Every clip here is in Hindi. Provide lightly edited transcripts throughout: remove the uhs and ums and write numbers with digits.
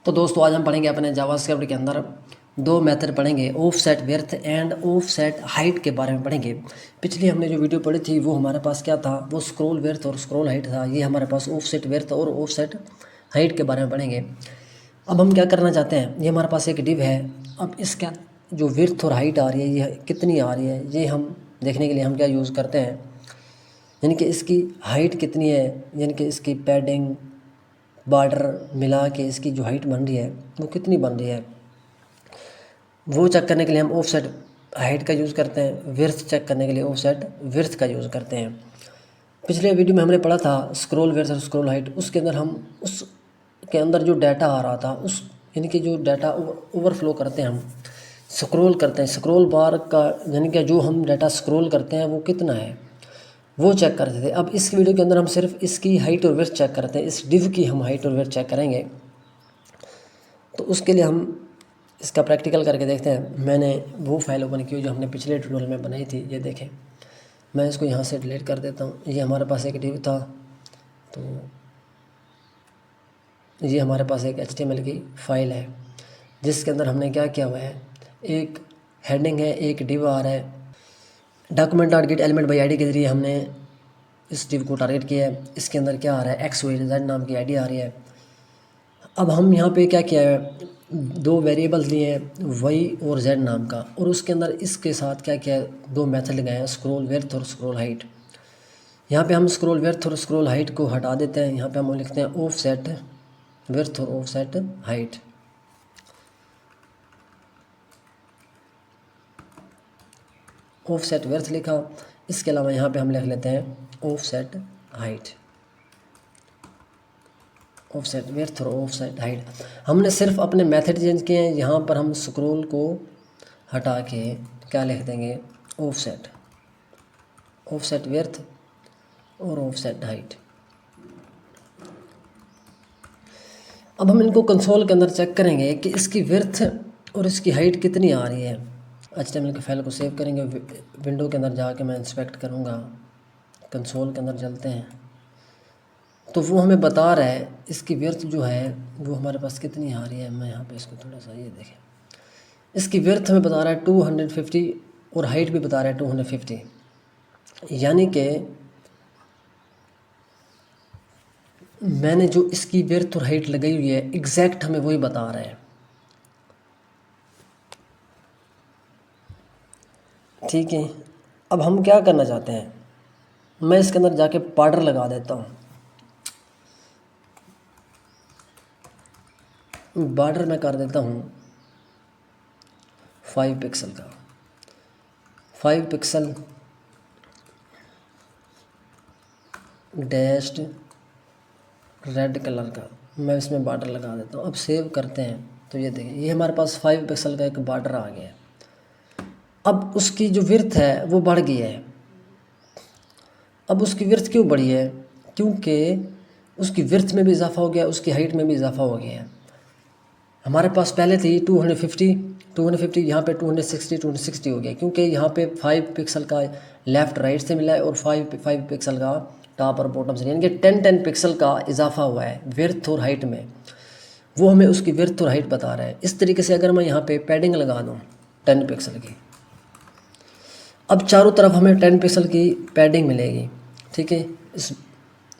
तो दोस्तों आज हम पढ़ेंगे अपने जावास्क्रिप्ट के अंदर दो मेथड पढ़ेंगे, offset width and offset height के बारे में पढ़ेंगे। पिछली हमने जो वीडियो पढ़ी थी वो हमारे पास क्या था, वो स्क्रॉल विड्थ और स्क्रॉल हाइट था। ये हमारे पास ऑफसेट विड्थ और ऑफसेट हाइट के बारे में पढ़ेंगे। अब हम क्या करना चाहते हैं, ये हमारे पास एक डिव है। अब इसका जो विड्थ और हाइट आ रही है ये कितनी आ रही है, ये हम देखने के लिए हम क्या यूज़ करते हैं, यानी कि इसकी हाइट कितनी है, यानी कि इसकी पैडिंग बॉर्डर मिला के इसकी जो हाइट बन रही है वो कितनी बन रही है, वो चेक करने के लिए हम ऑफसेट हाइट का यूज़ करते हैं। विड्थ चेक करने के लिए ऑफसेट विड्थ का यूज़ करते हैं। पिछले वीडियो में हमने पढ़ा था स्क्रॉल विड्थ और स्क्रॉल हाइट। उसके अंदर हम उसके अंदर जो डाटा आ रहा था उस यानी कि जो डाटा ओवरफ्लो करते हैं, हम स्क्रॉल करते हैं, स्क्रॉल बार का यानी कि जो हम डाटा स्क्रॉल करते हैं वो कितना है वो चेक करते थे। अब इस वीडियो के अंदर हम सिर्फ इसकी हाइट और विड्थ चेक करते हैं, इस डिव की हम हाइट और विड्थ चेक करेंगे। तो उसके लिए हम इसका प्रैक्टिकल करके देखते हैं। मैंने वो फाइल ओपन की जो हमने पिछले ट्यूटोरियल में बनाई थी, ये देखें। मैं इसको यहाँ से डिलीट कर देता हूँ। ये हमारे पास एक डिव था, तो ये हमारे पास एक HTML की फ़ाइल है जिसके अंदर हमने क्या किया हुआ है, एक हेडिंग है, एक डिव आ रहा है। Document dot gate element by ID के ज़रिए हमने इस डिव को टारगेट किया है। इसके अंदर क्या आ रहा है, XYZ नाम की आईडी आ रही है। अब हम यहाँ पे क्या किया है, दो वेरिएबल्स लिए हैं, Y और Z नाम का, और उसके अंदर इसके साथ क्या किया है, दो मेथड लगाए हैं, स्क्रॉल विड्थ और स्क्रॉल हाइट। यहाँ पे हम स्क्रॉल विड्थ और स्क्रॉल हाइट को हटा देते हैं। यहाँ पे हम लिखते हैं ऑफसेट विड्थ और ऑफसेट हाइट। ऑफसेट विड्थ लिखा, इसके अलावा यहाँ पे हम लिख लेते हैं ऑफसेट हाइट, ऑफसेट विड्थ और ऑफसेट हाइट। हमने सिर्फ अपने मेथड चेंज किए हैं। यहाँ पर हम स्क्रॉल को हटा के क्या लिख देंगे, ऑफसेट, ऑफसेट विड्थ और ऑफसेट हाइट। अब हम इनको कंसोल के अंदर चेक करेंगे कि इसकी विड्थ और इसकी हाइट कितनी आ रही है। HTML की फाइल को सेव करेंगे, विंडो के अंदर जाके मैं इंस्पेक्ट करूँगा, कंसोल के अंदर चलते हैं, तो वो हमें बता रहा है इसकी विड्थ जो है वो हमारे पास कितनी आ रही है। मैं यहाँ पे इसको थोड़ा सा ये देखें, इसकी विड्थ हमें बता रहा है 250 और हाइट भी बता रहा है 250, यानी कि मैंने जो इसकी विड्थ और हाइट लगाई हुई है एग्जैक्ट हमें वही बता रहा है। ठीक है, अब हम क्या करना चाहते हैं, मैं इसके अंदर जाके बॉर्डर लगा देता हूँ। बॉर्डर मैं कर देता हूँ 5 पिक्सल का, 5 पिक्सल डैश्ड रेड कलर का मैं इसमें बॉर्डर लगा देता हूँ। अब सेव करते हैं तो ये देखिए, ये हमारे पास 5 पिक्सल का एक बॉर्डर आ गया है। अब उसकी जो विड्थ है वो बढ़ गई है। अब उसकी विड्थ क्यों बढ़ी है, क्योंकि उसकी विड्थ में भी इजाफा हो गया, उसकी हाइट में भी इजाफा हो गया है। हमारे पास पहले थी 250, यहाँ पे 260 हो गया, क्योंकि यहाँ पे 5 पिक्सल का लेफ़्ट राइट से मिला है और 5 पिक्सल का टॉप और बॉटम से, यानी कि 10 पिक्सल का इजाफा हुआ है विड्थ और हाइट में। वो हमें उसकी विड्थ और हाइट बता रहा है। इस तरीके से अगर मैं यहाँ पे पैडिंग लगा दूँ 10 पिक्सल की, अब चारों तरफ हमें 10 पिक्सल की पैडिंग मिलेगी, ठीक है, इस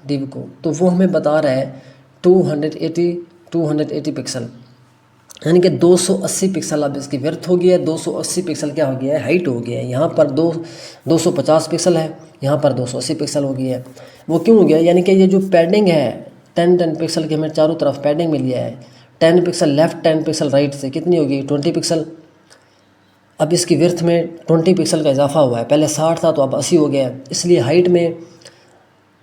डिव को। तो वो हमें बता रहा है 280 पिक्सल, यानी कि 280 पिक्सल अब इसकी विड्थ हो गई है, 280 पिक्सल क्या हो गया है, हाइट हो गया है। यहाँ पर 250 पिक्सल है, यहाँ पर 280 पिक्सल हो गई है। वो क्यों हो गया, यानी कि ये जो पैडिंग है 10 पिक्सल की हमें चारों तरफ पैडिंग मिली है। 10 पिक्सल लेफ़्ट, 10 पिक्सल राइट से कितनी होगी, 20 पिक्सल। अब इसकी विड्थ में 20 पिक्सल का इजाफा हुआ है, पहले 60 था तो अब 80 हो गया है, इसलिए हाइट में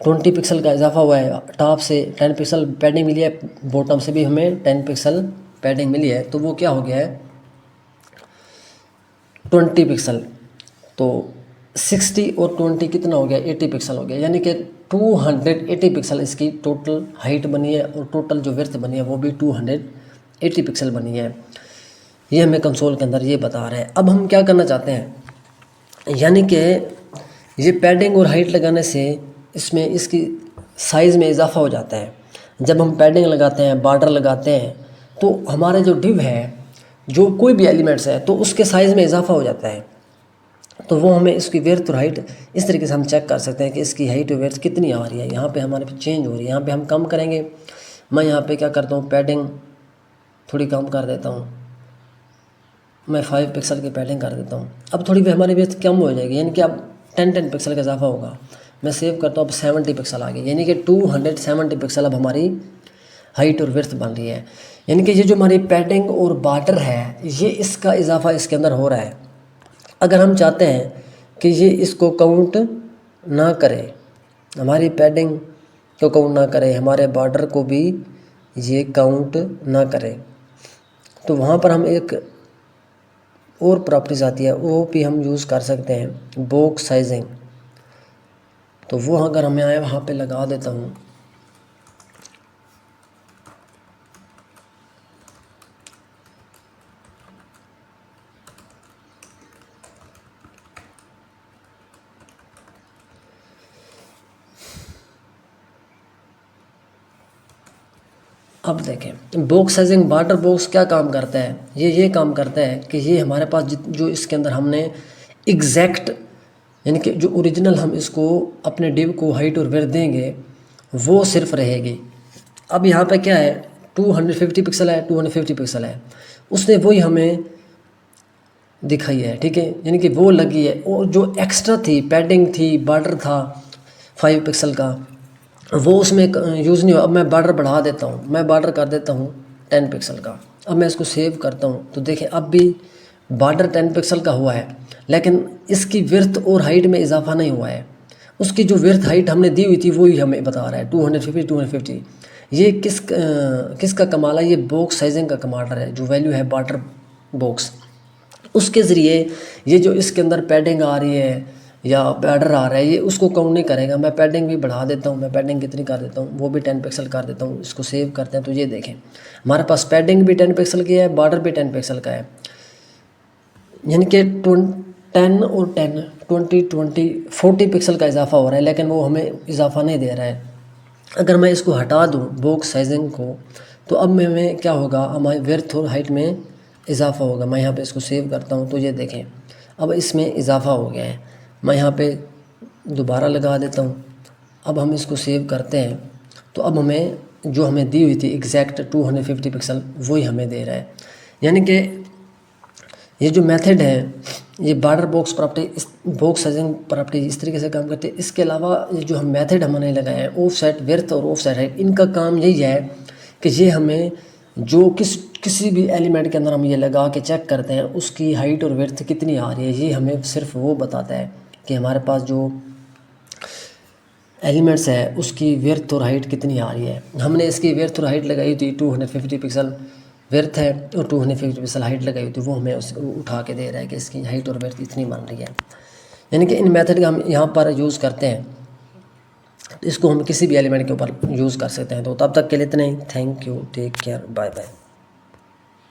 20 पिक्सल का इजाफा हुआ है। टॉप से 10 पिक्सल पैडिंग मिली है, बॉटम से भी हमें 10 पिक्सल पैडिंग मिली है, तो वो क्या हो गया है 20 पिक्सल। तो 60 और 20 कितना हो गया, 80 पिक्सल हो गया, यानी कि 280 पिक्सल इसकी टोटल हाइट बनी है और टोटल जो विड्थ बनी है वो भी 280 पिक्सल बनी है। ये हमें कंसोल के अंदर ये बता रहा है। अब हम क्या करना चाहते हैं, यानी कि ये पैडिंग और हाइट लगाने से इसमें इसकी साइज़ में इजाफा हो जाता है। जब हम पैडिंग लगाते हैं, बॉर्डर लगाते हैं, तो हमारे जो डिव है, जो कोई भी एलिमेंट्स है, तो उसके साइज़ में इजाफा हो जाता है। तो वो हमें इसकी विड्थ और हाइट इस तरीके से हम चेक कर सकते हैं कि इसकी हाइट और विड्थ कितनी आ रही है। यहाँ पे हमारे पे चेंज हो रही है, यहाँ पे हम कम करेंगे। मैं यहाँ पे क्या करता हूँ, पैडिंग थोड़ी कम कर देता हूँ, मैं 5 पिक्सल की पैडिंग कर देता हूँ। अब थोड़ी भी हमारी विड्थ कम हो जाएगी, यानी कि अब 10 पिक्सल का इजाफा होगा। मैं सेव करता हूँ, अब 70 पिक्सल आ गई, यानी कि 270 पिक्सल अब हमारी हाइट और विड्थ बन रही है। यानी कि ये जो हमारी पैडिंग और बॉर्डर है, ये इसका इजाफा इसके अंदर हो रहा है। अगर हम चाहते हैं कि ये इसको काउंट ना करे, हमारी पैडिंग को काउंट ना करे, हमारे बॉर्डर को भी ये काउंट ना करे, तो वहाँ पर हम एक और प्रॉपर्टीज आती है, वो भी हम यूज़ कर सकते हैं, बॉक्स साइजिंग। तो वो अगर हमें आए वहाँ पे लगा देता हूँ। अब देखें, बॉक्स साइजिंग बॉर्डर बॉक्स क्या काम करता है, ये काम करता है कि ये हमारे पास जो इसके अंदर हमने एग्जैक्ट, यानी कि जो ओरिजिनल हम इसको अपने डिव को हाइट और विड्थ देंगे वो सिर्फ रहेगी। अब यहाँ पे क्या है, 250 पिक्सल है, 250 पिक्सल है, उसने वही हमें दिखाई है, ठीक है, यानी कि वो लगी है। और जो एक्स्ट्रा थी, पैडिंग थी, बॉर्डर था 5 पिक्सल का, वो उसमें यूज़ नहीं हुआ। अब मैं बॉर्डर बढ़ा देता हूँ, मैं बॉर्डर कर देता हूँ 10 पिक्सल का। अब मैं इसको सेव करता हूँ, तो देखें अब भी बॉर्डर 10 पिक्सल का हुआ है, लेकिन इसकी विड्थ और हाइट में इजाफा नहीं हुआ है। उसकी जो विड्थ हाइट हमने दी हुई थी वही हमें बता रहा है 250। ये किसका कमाल है, ये बॉक्स साइजिंग का कमाल है। जो वैल्यू है बॉर्डर बॉक्स, उसके ज़रिए ये जो इसके अंदर पैडिंग आ रही है या बॉर्डर आ रहा है, ये उसको काउंट नहीं करेगा। मैं पैडिंग भी बढ़ा देता हूँ, मैं पैडिंग कितनी कर देता हूँ, वो भी 10 पिक्सल कर देता हूँ। इसको सेव करते हैं, तो ये देखें हमारे पास पैडिंग भी 10 पिक्सल की है, बॉर्डर भी 10 पिक्सल का है, यानी कि 10 और 10 20 40 पिक्सल का इजाफा हो रहा है, लेकिन वो हमें इजाफा नहीं दे रहा है। अगर मैं इसको हटा दूँ बॉक्स साइजिंग को, तो अब में क्या होगा, हमारी विड्थ और हाइट में इजाफा होगा। मैं यहाँ पे इसको सेव करता हूँ, तो ये देखें अब इसमें इजाफा हो गया है। मैं यहाँ पे दोबारा लगा देता हूँ। अब हम इसको सेव करते हैं, तो अब हमें जो हमें दी हुई थी एग्जैक्ट 250 पिक्सल वही हमें दे रहा है। यानी कि ये जो मेथड है, ये बॉर्डर बॉक्स प्रॉपर्टी, इस बॉक्स साइजिंग प्रॉपर्टी इस तरीके से काम करती है। इसके अलावा ये जो हम मेथड हमने लगाए हैं, ऑफ सेट विड्थ और ऑफ सेट हाइट, इनका काम यही है कि ये हमें जो किसी भी एलिमेंट के अंदर हम ये लगा के चेक करते हैं उसकी हाइट और विड्थ कितनी आ रही है, ये हमें सिर्फ वो बताता है कि हमारे पास जो एलिमेंट्स है उसकी विड्थ और हाइट कितनी आ रही है। हमने इसकी विड्थ और हाइट लगाई थी 250 पिक्सल विड्थ है और 250 पिक्सल हाइट लगाई हुई थी, वो हमें उठा के दे रहा है कि इसकी हाइट और विड्थ इतनी बन रही है। यानी कि इन मेथड का हम यहाँ पर यूज़ करते हैं, इसको हम किसी भी एलिमेंट के ऊपर यूज़ कर सकते हैं। तो तब तक के लिए इतना ही, thank you, take care, bye bye.